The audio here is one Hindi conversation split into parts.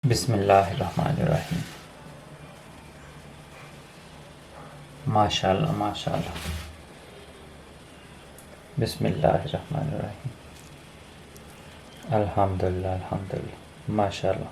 बिस्मिल्लाहिर्रहमानिर्रहीम। माशाअल्लाह माशाअल्लाह। बिस्मिल्लाहिर्रहमानिर्रहीम। अल्हम्दुलिल्लाह अल्हम्दुलिल्लाह माशाअल्लाह।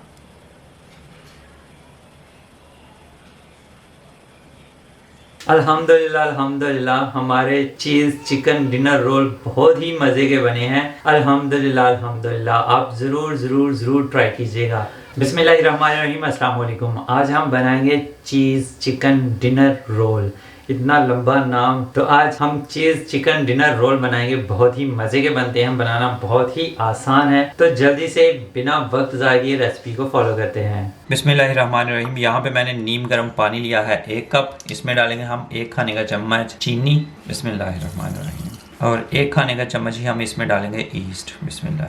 अल्हम्दुलिल्लाह अल्हम्दुलिल्लाह। हमारे चीज़ चिकन डिनर रोल बहुत ही मज़े के बने हैं। अल्हम्दुलिल्लाह अल्हम्दुलिल्लाह। आप ज़रूर ज़रूर ज़रूर ट्राई कीजिएगा। बिस्मिल्लाहिर्रहमानिर्रहीम। अस्सलाम वालेकुम। आज हम बनाएंगे चीज़ चिकन डिनर रोल। इतना लंबा नाम। तो आज हम चीज़ चिकन डिनर रोल बनाएंगे। बहुत ही मज़े के बनते हैं, बनाना बहुत ही आसान है। तो जल्दी से बिना वक्त ज़ाया किए रेसिपी को फॉलो करते हैं। बिस्मिल्लाहिर्रहमानिर्रहीम। यहाँ पे मैंने नीम गर्म पानी लिया है 1 कप। इसमें डालेंगे हम 1 खाने का चम्मच चीनी। बिस्मिल्लाहिर्रहमानिर्रहीम। और 1 खाने का चम्मच ही हम इसमें डालेंगे ईस्ट। बिस्मिल्लाह।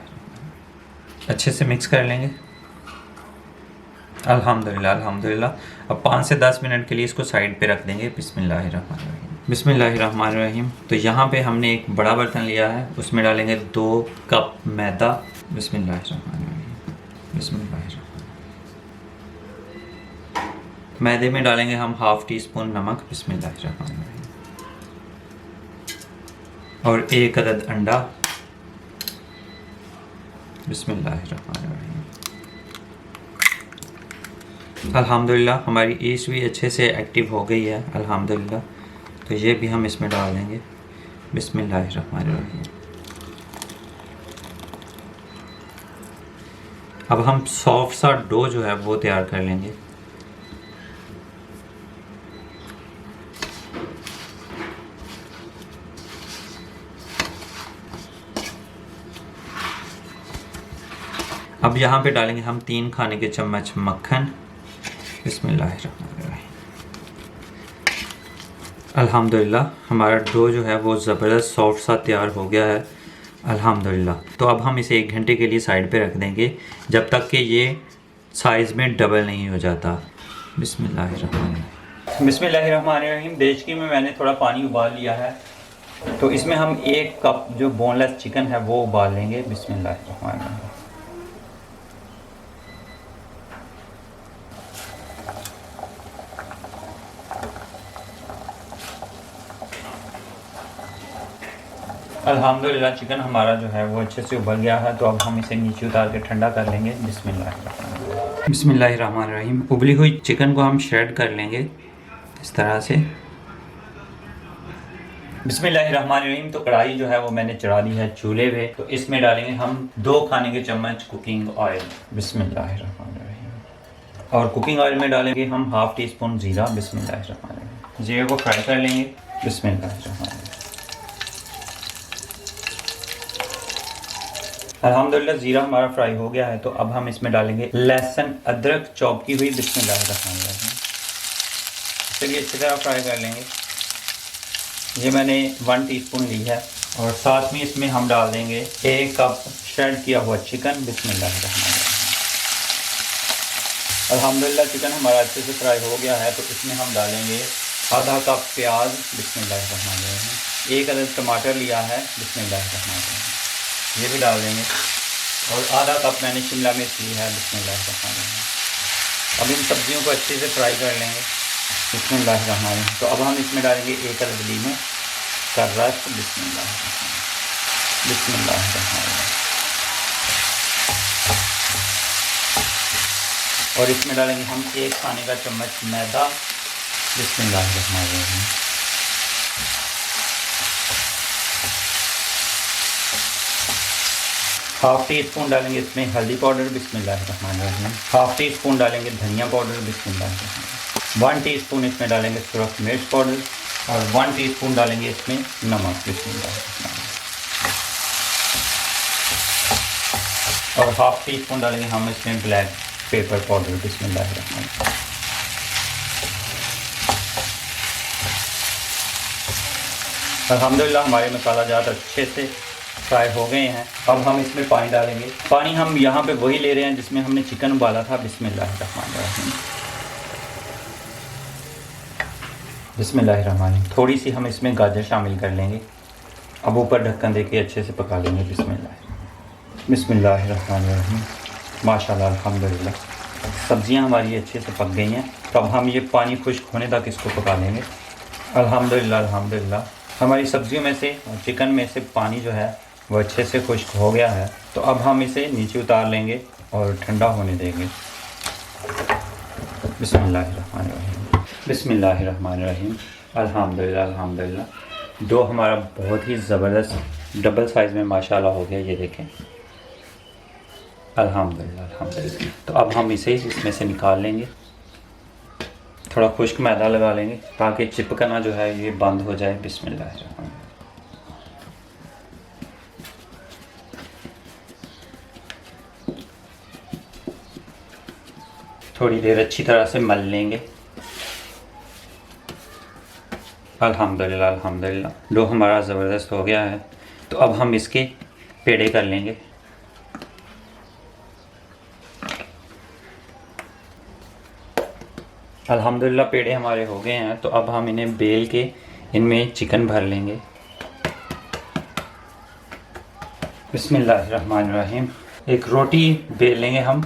अच्छे से मिक्स कर लेंगे। अल्हम्दुलिल्लाह अल्हम्दुलिल्लाह। अब 5 से 10 मिनट के लिए इसको साइड पे रख देंगे। बिस्मिल्लाहिर्रहमानिर्रहीम। तो यहाँ पे हमने एक बड़ा बर्तन लिया है, उसमें डालेंगे 2 कप मैदा। बिस्मिल्लाहिर्रहमानिर्रहीम। मैदे में डालेंगे हम ½ टीस्पून नमक। बिस्मिल्लाहिर्रहमानिर्रहीम। और 1 अदद अंडा। बिस्मिल्लाहिर्रहमानिर्रहीम। अल्हम्दुलिल्लाह हमारी ईस्ट भी अच्छे से एक्टिव हो गई है अल्हम्दुलिल्लाह। तो ये भी हम इसमें डाल देंगे। बिस्मिल्लाहिर्रहमानिर्रहीम। अब हम सॉफ्ट सा डो जो है वो तैयार कर लेंगे। अब यहाँ पे डालेंगे हम 3 खाने के चम्मच मक्खन। बिस्मिल्लाहिर्रहमानिर्रहीम। अल्हम्दुलिल्लाह हमारा डो जो है वो ज़बरदस्त सॉफ्ट सा तैयार हो गया है अल्हम्दुलिल्लाह। तो अब हम इसे 1 घंटे के लिए साइड पे रख देंगे, जब तक कि ये साइज़ में डबल नहीं हो जाता। बिस्मिल्लाहिर्रहमानिर्रहीम। देचकी में मैंने थोड़ा पानी उबाल लिया है, तो इसमें हम 1 कप जो बोनलेस चिकन है वो उबाल लेंगे। बिस्मिल्लाहिर्रहमानिर्रहीम। अल्हम्दुलिल्लाह चिकन हमारा जो है वो अच्छे से उबल गया है। तो अब हम इसे नीचे उतार के ठंडा कर लेंगे। बिस्मिल्लाहिर्रहमानिर्रहीम। उबली हुई चिकन को हम श्रेड कर लेंगे इस तरह से। बिस्मिल्लाहिर्रहमानिर्रहीम। तो कढ़ाई जो है वो मैंने चढ़ा दी है चूल्हे पे। तो इसमें डालेंगे हम 2 खाने के चम्मच कुकिंग ऑयल। बिस्मिल्लाहिर्रहमानिर्रहीम। और कुकिंग ऑयल में डालेंगे हम ½ टीस्पून ज़ीरा। बिस्मिल्लाहिर्रहमानिर्रहीम। ज़ीरे को फ्राई कर लेंगे। बिस्मिल्लाहिर्रहमानिर्रहीम। अल्हम्दुलिल्लाह ज़ीरा हमारा फ्राई हो गया है। तो अब हम इसमें डालेंगे लहसुन अदरक चॉप की हुई। बिस्मिल्लाहिर्रहमानिर्रहीम। चलिए अच्छी तरह फ्राई कर लेंगे। ये मैंने 1 टीस्पून ली है। और साथ में इसमें हम डाल देंगे 1 कप श्रेड किया हुआ चिकन। बिस्मिल्लाहिर्रहमानिर्रहीम। अल्हम्दुलिल्लाह चिकन हमारा अच्छे से फ्राई हो गया है। तो इसमें हम डालेंगे ½ कप प्याज। बिस्मिल्लाहिर्रहमानिर्रहीम। 1 अदद टमाटर लिया है। बिस्मिल्लाहिर्रहमानिर्रहीम। ये भी डाल देंगे। और ½ कप मैंने शिमला मिर्च ली है। बिस्मिल्लाहिर्रहमानिर्रहीम। अब इन सब्जियों को अच्छे से फ्राई कर लेंगे। बिस्मिल्लाहिर्रहमानिर्रहीम। तो अब हम इसमें डालेंगे 1 अदद लीमू का रस। बिस्मिल्लाहिर्रहमानिर्रहीम। बिस्मिल्लाहिर्रहमानिर्रहीम। और इसमें डालेंगे हम 1 खाने का चम्मच मैदा। बिस्मिल्लाहिर्रहमानिर्रहीम। ½ टीस्पून डालेंगे इसमें हल्दी पाउडर। बिस्मिल्लाहिर्रहमानिर्रहीम। ½ टीस्पून डालेंगे धनिया पाउडर। बिस्मिल्लाहिर्रहमानिर्रहीम। 1 टीस्पून इसमें डालेंगे सुरख मिर्च पाउडर। और 1 टीस्पून डालेंगे इसमें नमक। बिस्मिल्लाहिर्रहमानिर्रहीम। और ½ टीस्पून डालेंगे हम इसमें ब्लैक पेपर पाउडर। बिस्मिल्लाहिर्रहमानिर्रहीम। अल्हम्दुलिल्लाह हमारे मसाला जात अच्छे से फ्राई हो गए हैं। अब हम इसमें पानी डालेंगे। पानी हम यहाँ पे वही ले रहे हैं जिसमें हमने चिकन उबाला था। बिस्मिल्लाहिर्रहमानिर्रहीम। बिस्मिल्लाहिर्रहमानिर्रहीम। थोड़ी सी हम इसमें गाजर शामिल कर लेंगे। अब ऊपर ढक्कन देके अच्छे से पका लेंगे। बिस्मिल्लाहिर्रहमानिर्रहीम। माशाल्लाह अल्हम्दुलिल्लाह। सब्जियां हमारी अच्छे से पक गई हैं। तो अब हम ये पानी खुश्क होने तक इसको पका लेंगे। अल्हम्दुलिल्लाह अल्हम्दुलिल्लाह हमारी सब्जियों में से और चिकन में से पानी जो है वो अच्छे से खुश्क हो गया है। तो अब हम इसे नीचे उतार लेंगे और ठंडा होने देंगे। बिस्मिल्लाहिर्रहमानिर्रहीम बिस्मिल्लाहिर्रहमानिर्रहीम अल्हम्दुलिल्लाह अल्हम्दुलिल्लाह। डो हमारा बहुत ही ज़बरदस्त डबल साइज़ में माशाल्लाह हो गया, ये देखें। अल्हम्दुलिल्लाह अल्हम्दुलिल्लाह। तो अब हम इसे इसमें से निकाल लेंगे। थोड़ा खुश्क मैदा लगा लेंगे ताकि चिपकना जो है ये बंद हो जाए। बिस्मिल्लाह। थोड़ी देर अच्छी तरह से मल लेंगे। अल्हम्दुलिल्लाह अल्हम्दुलिल्लाह डो हमारा ज़बरदस्त हो गया है। तो अब हम इसके पेड़े कर लेंगे। अल्हम्दुलिल्लाह पेड़े हमारे हो गए हैं। तो अब हम इन्हें बेल के इनमें चिकन भर लेंगे। बिस्मिल्लाहिर्रहमानिर्रहीम। एक रोटी बेल लेंगे हम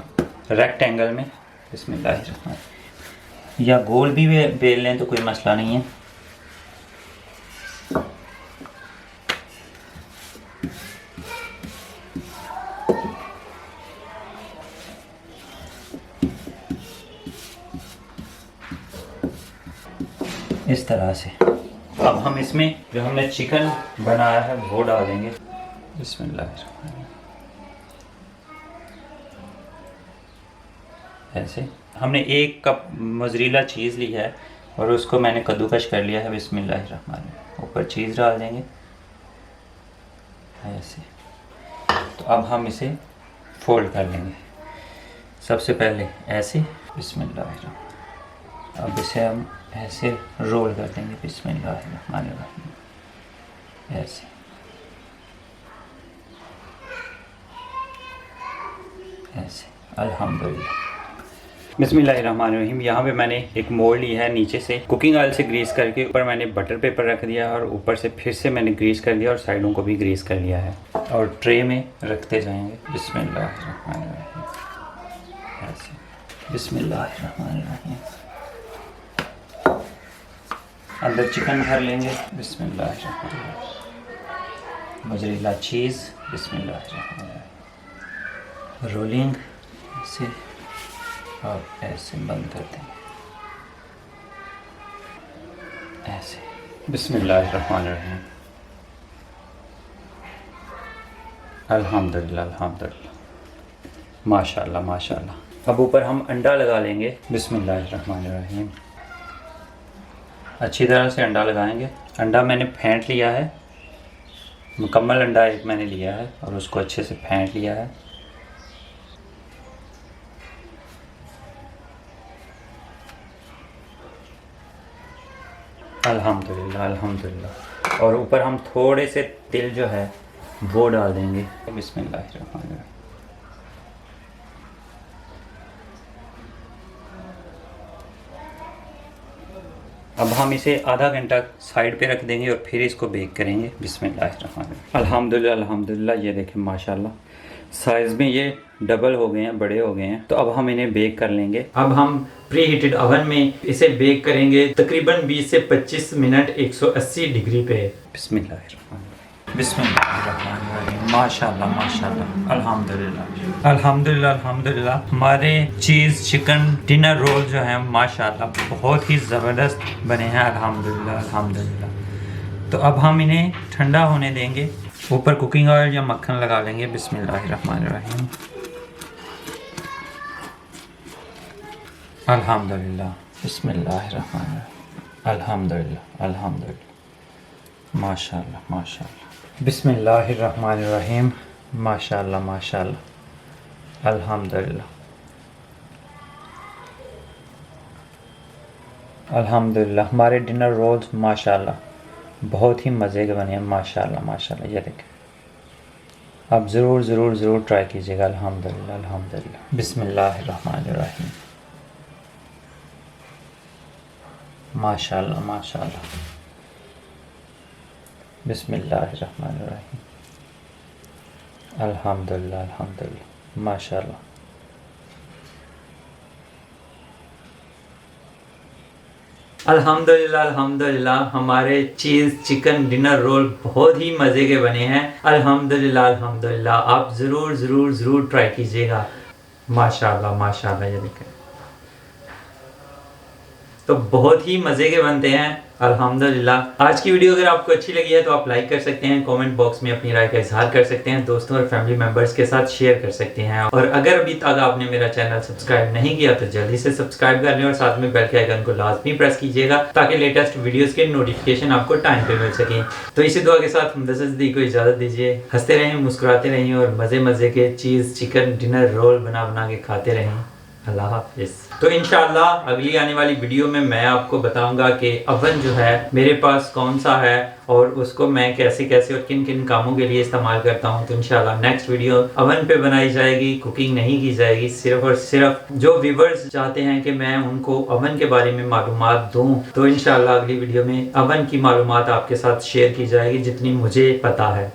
रेक्टेंगल में। बिस्मिल्लाहिर्रहमानिर्रहीम। या गोल भी बेल लें तो कोई मसला नहीं है। इस तरह से अब हम इसमें जो हमने चिकन बनाया है वो डालेंगे। बिस्मिल्लाह। ऐसे हमने 1 कप मोज़रेला चीज़ ली है और उसको मैंने कद्दूकश कर लिया है। बिस्मिल्लाह। ऊपर चीज़ डाल देंगे ऐसे। तो अब हम इसे फोल्ड कर लेंगे। सबसे पहले ऐसे। बिस्मिल्लाह। अब इसे हम ऐसे रोल कर देंगे। बिस्मिल्लाहिर्रहमानिर्रहीम। ऐसे ऐसे। अल्हम्दुलिल्लाह। बिस्मिल्लाहिर्रहमानिर्रहीम। यहाँ पे मैंने एक मोल्ड ली है, नीचे से कुकिंग ऑयल से ग्रीस करके ऊपर मैंने बटर पेपर रख दिया और ऊपर से फिर से मैंने ग्रीस कर दिया और साइडों को भी ग्रीस कर लिया है और ट्रे में रखते जाएंगे। बिस्मिल्लाहिर्रहमानिर्रहीम। ऐसे। बिस्मिल्लाहिर्रहमानिर्रहीम। अंदर चिकन भर लेंगे। बिस्मिल्लाहिर्रहमानिर्रहीम। Mozzarella cheese. बिस्मिल्लाहिर्रहमानिर्रहीम। रोलिंग से और ऐसे बंद कर देंगे ऐसे। बिस्मिल्लाहिर्रहमानिर्रहीम। अल्हम्दुलिल्लाह अल्हम्दुलिल्लाह माशाल्लाह माशाल्लाह। अब ऊपर हम अंडा लगा लेंगे। बिस्मिल्लाहिर्रहमानिर्रहीम। अच्छी तरह से अंडा लगाएंगे। अंडा मैंने फेंट लिया है, मुकम्मल अंडा एक मैंने लिया है और उसको अच्छे से फेंट लिया है। अल्हम्दुलिल्लाह अल्हम्दुलिल्लाह। और ऊपर हम थोड़े से तिल जो है वो डाल देंगे। बिस्मिल्लाहिर्रहमानिर्रहीम। अब हम इसे आधा घंटा साइड पे रख देंगे और फिर इसको बेक करेंगे। बिस्मिल्लाहिर्रहमानिर्रहीम। अल्हम्दुलिल्लाह अल्हम्दुलिल्लाह। ये देखें माशाल्लाह साइज़ में ये डबल हो गए हैं, बड़े हो गए हैं। तो अब हम इन्हें बेक कर लेंगे। अब हम प्री हीटेड ओवन में इसे बेक करेंगे तकरीबन 20 से 25 मिनट 180 डिग्री पे। बिस्मिल्लाहिर्रहमानिर्रहीम। बिस्मिल्लाहिर्रहमानिर्रहीम। माशाल्लाह माशाल्लाह। अल्हम्दुलिल्लाह अल्हम्दुलिल्लाह अल्हम्दुलिल्लाह। हमारे चीज़ चिकन डिनर रोल जो है माशाल्लाह बहुत ही ज़बरदस्त बने हैं। अल्हम्दुलिल्लाह अल्हम्दुलिल्लाह। तो अब हम इन्हें ठंडा होने देंगे। ऊपर कुकिंग ऑयल या मक्खन लगा लेंगे। बिस्मिल्लाहिर्रहमानिर्रहीम। अल्हम्दुलिल्लाह। बिस्मिल्लाहिर्रहमानिर्रहीम। अल्हम्दुलिल्लाह अल्हम्दुलिल्लाह माशाल्लाह माशाल्लाह। बिस्मिल्लाहिर्रहमानिर्रहीम। माशाल्लाह माशाल्लाह। अल्हम्दुलिल्लाह अल्हम्दुलिल्लाह। हमारे डिनर रोल्स माशाल्लाह बहुत ही मज़े के बने हैं। माशाल्लाह माशाल्लाह। ये देखें, आप ज़रूर ज़रूर ज़रूर ट्राई कीजिएगा। अल्हम्दुलिल्लाह अल्हम्दुलिल्लाह। बिस्मिल्लाहिर्रहमानिर्रहीम। माशाल्लाह माशाल्लाह। बिस्मिल्लाहिर्रहमानिर्रहीम। अल्हम्दुलिल्लाह अल्हम्दुलिल्लाह माशाल्लाह। अल्हम्दुलिल्लाह अल्हम्दुलिल्लाह हमारे चीज़ चिकन डिनर रोल बहुत ही मज़े के बने हैं। अल्हम्दुलिल्लाह अल्हम्दुलिल्लाह आप ज़रूर ज़रूर ज़रूर ट्राई कीजिएगा। माशाल्लाह माशाल्लाह, ये देखें तो बहुत ही मज़े के बनते हैं अल्हम्दुलिल्लाह। आज की वीडियो अगर आपको अच्छी लगी है तो आप लाइक कर सकते हैं, कमेंट बॉक्स में अपनी राय का इजहार कर सकते हैं, दोस्तों और फैमिली मेंबर्स के साथ शेयर कर सकते हैं। और अगर अभी तक आपने मेरा चैनल सब्सक्राइब नहीं किया तो जल्दी से सब्सक्राइब कर लें और साथ में बेल के आइकन को लाजमी प्रेस कीजिएगा ताकि लेटेस्ट वीडियोस के नोटिफिकेशन आपको टाइम पे मिल सके। तो इसी दुआ के साथ हमदर्द दी को इजाज़त दीजिए। हंसते रहें, मुस्कुराते रहें और मज़े मज़े के चीज़ चिकन डिनर रोल बना बना के खाते रहें। अल्लाह हाफिज़। तो इंशाल्लाह अगली आने वाली वीडियो में मैं आपको बताऊंगा कि अवन जो है मेरे पास कौन सा है और उसको मैं कैसे कैसे और किन किन कामों के लिए इस्तेमाल करता हूं। तो इंशाल्लाह नेक्स्ट वीडियो अवन पे बनाई जाएगी, कुकिंग नहीं की जाएगी। सिर्फ और सिर्फ जो व्यूवर्स चाहते हैं कि मैं उनको अवन के बारे में मालूमात दूं तो इंशाल्लाह अगली वीडियो में अवन की मालूमात आपके साथ शेयर की जाएगी जितनी मुझे पता है।